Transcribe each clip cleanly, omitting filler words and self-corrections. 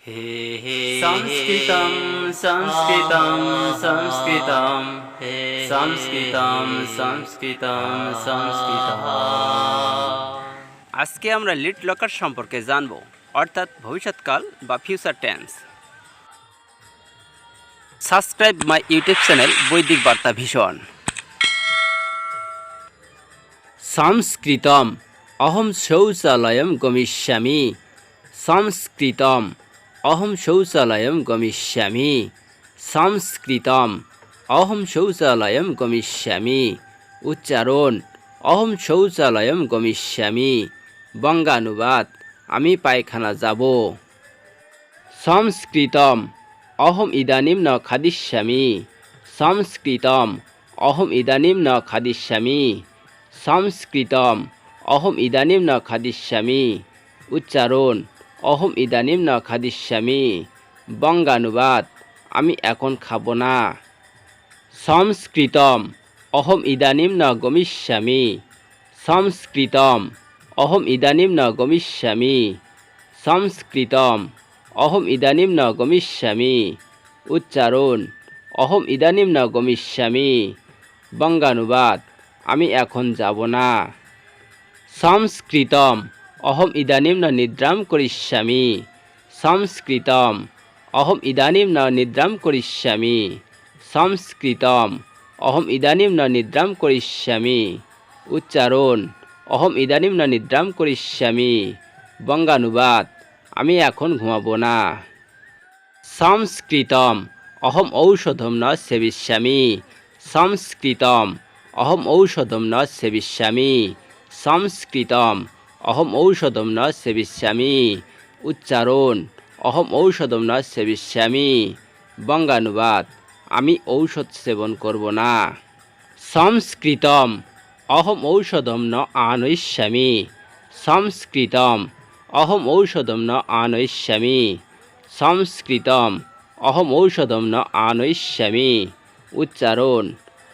संस्कृतं संस्कृतं संस्कृतं संस्कृतं संस्कृतं संस्कृतं। আজকে আমরা লিড লকার সম্পর্কে জানব, অর্থাৎ ভবিষ্যৎকাল বা future tense. Subscribe my YouTube channel বৈদিক বার্তা ভীষণ। সংস্কৃতম অহম শৌচালয়ম গমিষ্যামি। সংস্কৃতম অহম শৌচালয়ম গমিষ্যামি। সংস্কৃতম অহম শৌচালয়ম গমিষ্যামি। উচ্চারণ অহম শৌচালয়ম গমিষ্যামি। বঙ্গানুবাদ আমি পায়খানা যাব। সংস্কৃতম অহম ইদানিম ন খাদিষ্যামি। সংস্কৃতম অহম ইদানিম ন খাদিষ্যামি। সংস্কৃতম অহম ইদানিম ন খাদিষ্যামি। উচ্চারণ অহম ইদানিম ন খাদিষ্যামি। বঙ্গানুবাদ আমি এখন খাব না। সংস্কৃতম অহম ইদানিম ন গমিষ্যামি। সংস্কৃতম অহম ইদানিম ন গমিষ্যামি। সংস্কৃতম অহম ইদানিম ন গমিষ্যামি। উচ্চারণ অহম ইদানিম ন গমিষ্যামি। বঙ্গানুবাদ আমি এখন যাব না। সংস্কৃতম অহম ইদানিম ন নিদ্রাম করিষ্যামি। সংস্কৃতম অহম ইদানিম ন নিদ্রাম করিষ্যামি। সংস্কৃতম অহম ইদানিম ন নিদ্রাম করিষ্যামি। উচ্চারণ অহম ইদানিম ন নিদ্রাম করিষ্যামি। বঙ্গানুবাদ আমি এখন ঘুমাবো না। সংস্কৃতম অহম ঔষধম ন সেবিষ্যামি। সংস্কৃতম অহম ঔষধম ন সেবিষ্যামি। সংস্কৃতম অহম ঔষধম ন সেবিষ্যামি। উচ্চারণ অহম ঔষধম ন সেবিষ্যামি। বঙ্গানুবাদ আমি ঔষধ সেবন করব না। সংস্কৃতম অহম ঔষধম ন আনয়িষ্যামি। সংস্কৃতম অহম ঔষধম ন আনয়িষ্যামি। সংস্কৃতম অহম ঔষধম ন আনয়িষ্যামি। উচ্চারণ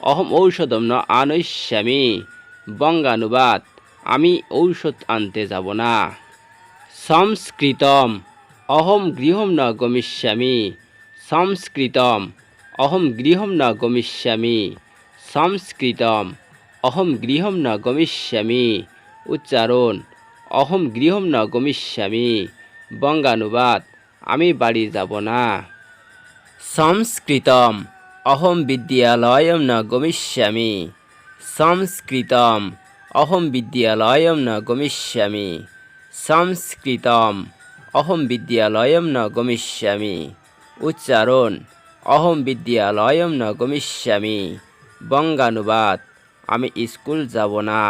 অহম ঔষধম ন আনয়িষ্যামি। বঙ্গানুবাদ আমি ঔষধ আনতে যাব না। সংস্কৃতম অহম গৃহম ন গমিষ্যামি। সংস্কৃতম অহম গৃহম ন গমিষ্যামি। সংস্কৃতম অহম গৃহম ন গমিষ্যামি। উচ্চারণ অহম গৃহম ন গমিষ্যামি। বঙ্গানুবাদ আমি বাড়ি যাব না। সংস্কৃতম অহম বিদ্যালয়ম ন গমিষ্যামি। সংস্কৃতম অহম বিদ্যালয়ম ন গমিষ্যামি। সংস্কৃতম অহম বিদ্যালয়ম ন গমিষ্যামি। উচ্চারণ অহম বিদ্যালয়ম ন গমিষ্যামি। বঙ্গানুবাদ আমি স্কুল যাব না।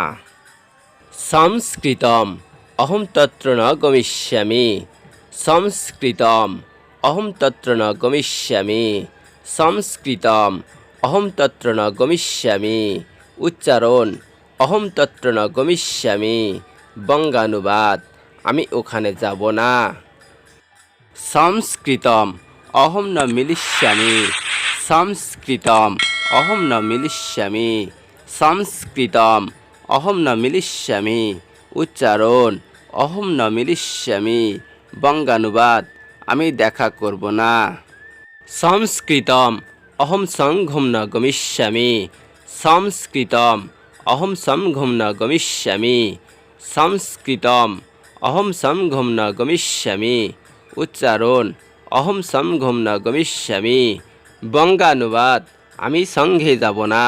সংস্কৃতম অহম তত্র ন গমিষ্যামি। সংস্কৃতম অহম তত্র ন গমিষ্যামি। সংস্কৃতম অহম তত্র ন গমিষ্যামি। উচ্চারণ অহম তত্র ন গমিষ্যামি। বঙ্গানুবাদ আমি ওখানে যাব না। সংস্কৃতম অহম ন মিলিষ্যামি। সংস্কৃতম অহম ন মিলিষ্যামি। সংস্কৃতম অহম ন মিলিষ্যামি। উচ্চারণ অহম ন মিলিষ্যামি। বঙ্গানুবাদ আমি দেখা করব না। সংস্কৃতম অহম সংঘম ন গমিষ্যামি। সংস্কৃতম অহম সংঘম ন গমিষ্যামি। সংস্কৃতম অহম সংঘম ন গমিষ্যামি। উচ্চারণ অহম সংঘম ন গমিষ্যামি। বঙ্গানুবাদ আমি সংঘে যাব না।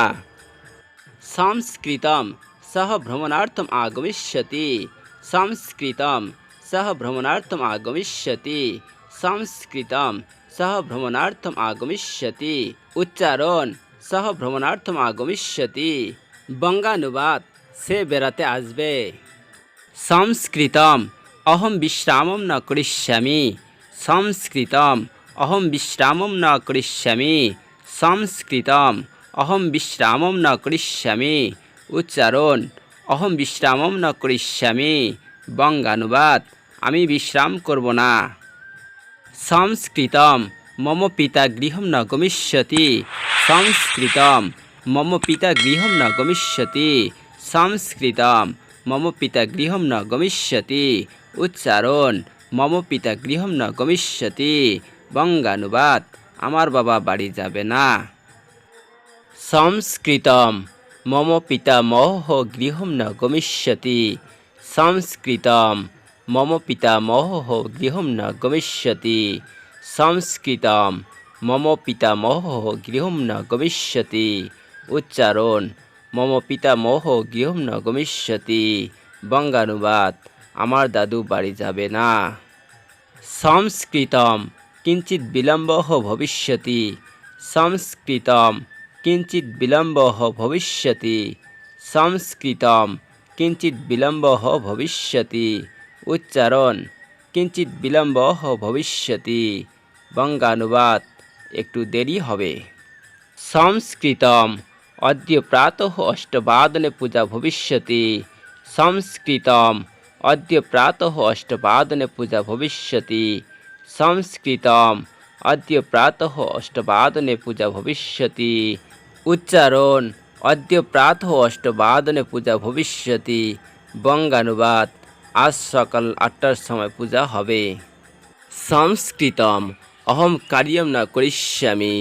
সংস্কৃতম সহ ভ্রমণার্থম আগমিষ্যতি। সংস্কৃতম সহ ভ্রমণার্থম আগমিষ্যতি। সংস্কৃতম সহ ভ্রমণার্থম আগমিষ্যতি। উচ্চারণ সহ ভ্রমণার্থম আগমিষ্যতি। বঙ্গানুবাদ সে বেড়াতে আসবে। সংস্কৃতম অহম বিশ্রামম ন করিষ্যামি। সংস্কৃতম অহম বিশ্রামম ন করিষ্যামি। সংস্কৃতম অহম বিশ্রামম ন করিষ্যামি। উচ্চারণ অহম বিশ্রামম ন করিষ্যামি। বঙ্গানুবাদ আমি বিশ্রাম করব না। সংস্কৃতম মম পিতা গৃহম ন গমিষ্যতি। সংস্কৃতম মম পিতা গৃহম ন গমিষ্যতি। সংস্কৃতম মম পিতা গৃহম ন গমিষ্যতি। উচ্চারণ মম পিতা গৃহম ন গমিষ্যতি। বঙ্গানুবাদ, আমার বাবা বাড়ি যাবে না। সংস্কৃতম মম পিতামহ গৃহম ন গমিষ্যতি। সংস্কৃতম মম পিতামহ গৃহম ন গমিষ্যতি। সংস্কৃতম মম পিতামহ গৃহম ন গমিষ্যতি। উচ্চারণ: মম পিতামহ গৃহম ন গমিষ্যতি। বঙ্গানুবাদ, আমার দাদু বাড়ি যাবে না। সংস্কৃতম কিঞ্চিৎ বিলম্বः ভবিষ্যতি। সংস্কৃতম কিঞ্চিৎ বিলম্বः ভবিষ্যতি। সংস্কৃতম কিঞ্চিৎ বিলম্বः ভবিষ্যতি। উচ্চারণ: কিঞ্চিৎ বিলম্বः ভবিষ্যতি। বঙ্গানুবাদ, একটু দেরি হবে। সংস্কৃতম অদ্য প্রাতঃ 8 পূজা ভবিষ্যতি। সংস্কৃতম অদ্য প্রাতঃ 8 পূজা ভবিষ্যতি। সংস্কৃতম অদ্য প্রাতঃ 8 পূজা ভবিষ্যতি। উচ্চারণ: অদ্য প্রাতঃ 8 পূজা ভবিষ্যতি। বঙ্গানুবাদ, আজ সকাল 8টার সময় পূজা হবে। সংস্কৃতম অহম কার্যম ন করিষ্যামি।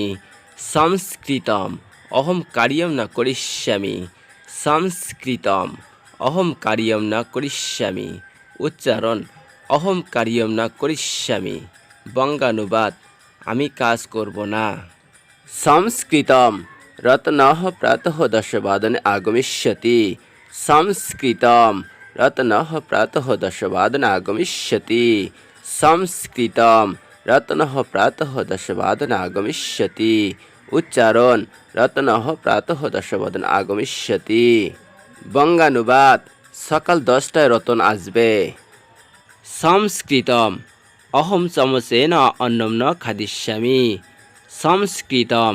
সংস্কৃতম অহম কার্যম ন করিষ্যামি। সংস্কৃতম অহম কার্যম ন করিষ্যামি। উচ্চারণ: অহম কার্যম ন করিষ্যামি। বঙ্গানুবাদ, আমি কাজ করব না। সংস্কৃতম রত্নঃ প্রাতঃ 10 আগমিষ্যতি। সংস্কৃতম রত্নঃ প্রাতঃ 10 আগমিষ্যতি। সংস্কৃতম রত্নঃ প্রাতঃ 10 আগমিষ্যতি। উচ্চারণ: রত্নঃ প্রাতঃ 10 আগমিষ্যতি। বঙ্গানুবাদ, সকাল 10টায় রতন আসবে। সংস্কৃতম অহম চমসেন অন্নম ন খাদিষ্যামি। সংস্কৃতম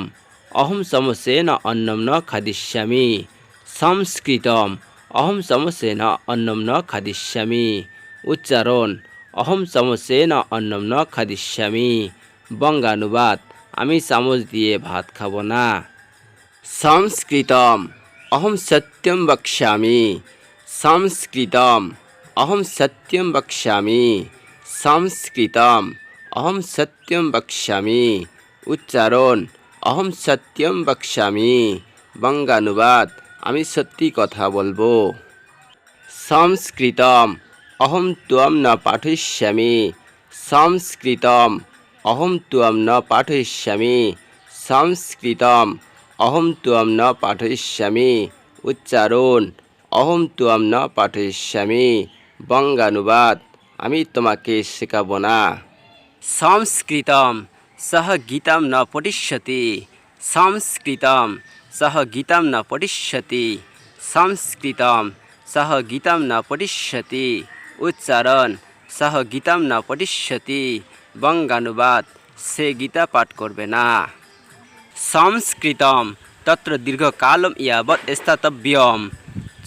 অহম চমসেন অন্নম ন খাদিষ্যামি। সংস্কৃতম অহম চমসেন অন্নম ন খাদিষ্যামি। উচ্চারণ: অহম চমসেন অন্নম ন খাদিষ্যামি। বঙ্গানুবাদ, আমি চামচ দিয়ে ভাত খাব না। সংস্কৃতম অহম সত্যম বক্ষ্যামি। সংস্কৃতম অহম সত্যম বক্ষ্যামি। সংস্কৃতম অহম সত্যম বক্ষ্যামি। উচ্চারণ: অহম সত্যম বক্ষ্যামি। বঙ্গানুবাদ, আমি সত্যি কথা বলবো। সংস্কৃতম অহম ত্বম ন পাঠয়িষ্যামি। সংস্কৃতম অহম ত্বম ন পাঠয়িষ্যামি। সংস্কৃতম অহম ত্বম ন পাঠয়িষ্যামি। উচ্চারণ: অহম ত্বম ন পাঠয়িষ্যামি। বঙ্গানুবাদ, আমি তোমাকে শেখাব না। সংস্কৃতম সহ গীতম ন পঠিষ্যতি। সংস্কৃতম সহ গীতম ন পঠিষ্যতি। সংস্কৃতম সহ গীতম ন পঠিষ্যতি। উচ্চারণ: সহ গীতম ন পঠিষ্যতি। বঙ্গানুবাদ, সে গীতা পাঠ করবে না। সংস্কৃতম তত্র দীর্ঘকালম ইয়াবৎ স্থাতব্যম।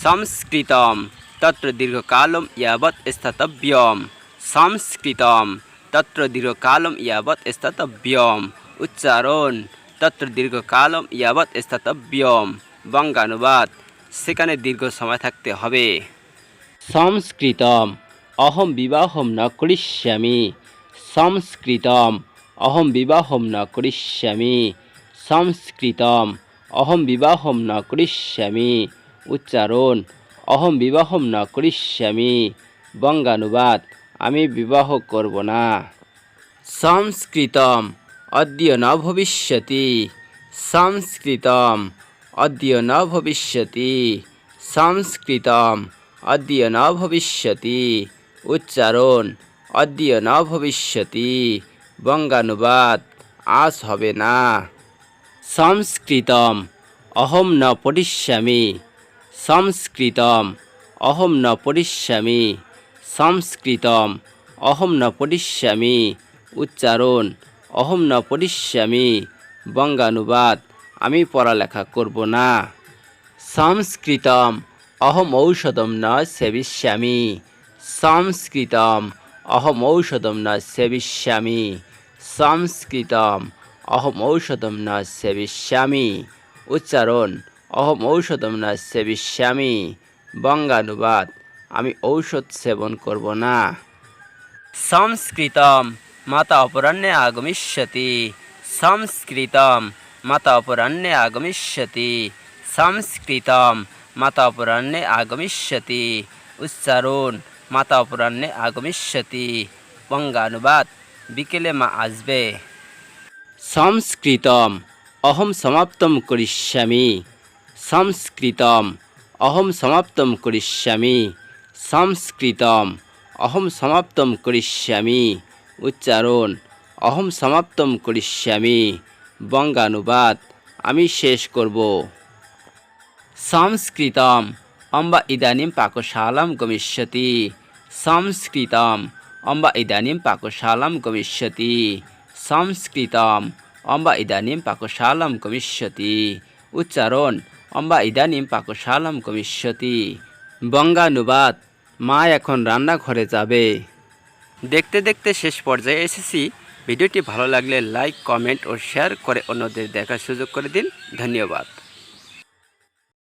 সংস্কৃতম তত্র দীর্ঘকালম ইয়াবৎ স্থাতব্যম। সংস্কৃতম তত্র দীর্ঘকালম ইয়াবৎ স্থাতব্যম। উচ্চারণ: তত্র দীর্ঘকালম ইয়াবৎ স্থাতব্যম। বঙ্গানুবাদ, সেখানে দীর্ঘ সময় থাকতে হবে। সংস্কৃতম অহম বিবাহম ন করিষ্যামি। সংস্কৃতম অহম বিবাহম ন করিষ্যামি। সংস্কৃতম অহম বিবাহম ন করিষ্যামি। উচ্চারণ: অহম বিবাহম ন করিষ্যামি। বঙ্গানুবাদ, আমি বিবাহ করব না। সংস্কৃতম অদ্য ন ভবিষ্যতি। সংস্কৃতম অদ্য ন ভবিষ্যতি। সংস্কৃতম অদ্য ন ভবিষ্যতি। উচ্চারণ: অদ্য ন ভবিষ্যতি। বঙ্গানুবাদ, আজ হবে না। সংস্কৃতম অহম ন পঠিষ্যামি। সংস্কৃতম অহম ন পঠিষ্যামি। সংস্কৃতম অহম ন পঠিষ্যামি। উচ্চারণ: অহম ন পঠিষ্যামি। বঙ্গানুবাদ, আমি পড়ালেখা করব না। সংস্কৃতম অহম ঔষধম ন সেবিষ্যামি। সংস্কৃতম অহম ঔষধম ন সেবিষ্যামি। সংস্কৃতম অহম ঔষধম ন সেবিষ্যামি। উচ্চারণ: অহম ঔষধম ন সেবিষ্যামি। বঙ্গানুবাদ, আমি ঔষধ সেবন করব না। সংস্কৃতম মাতা অপরাহ্নে আগমিষ্যতি সংস্কৃতম মাতা অপরাহ্নে আগমিষ্যতি সংস্কৃতম মাতা অপরাহ্নে আগমিষ্যতি উচ্চারণ মাতা অপরাহ্নে আগমিষ্যতি বঙ্গানুবাদ বিকেলে মা আসবে সংস্কৃতম অহম সমাপ্তম করিষ্যামি সংস্কৃতম অহম সমাপ্তম করিষ্যামি সংস্কৃতম অহম সমাপ্তম করিষ্যামি উচ্চারণ অহম সমাপ্তম করিষ্যামি বঙ্গানুবাদ আমি শেষ করব সংস্কৃতম অম্বা ইদানিম পাকশালাম গমিষ্যতি সংস্কৃতম অম্বা ইদানিম পাকশালাম গমিষ্যতি সংস্কৃতম অম্বা ইদানিম পাকশালাম গমিষ্যতি উচ্চারণ অম্বা ইদানিম পাকশালাম গমিষ্যতি বঙ্গানুবাদ মা এখন রান্নাঘরে যাবে দেখতে দেখতে শেষ পর্যায়ে এসেছি ভিডিওটি ভালো লাগলে লাইক কমেন্ট ও শেয়ার করে অন্যদের দেখার সুযোগ করে দিন ধন্যবাদ।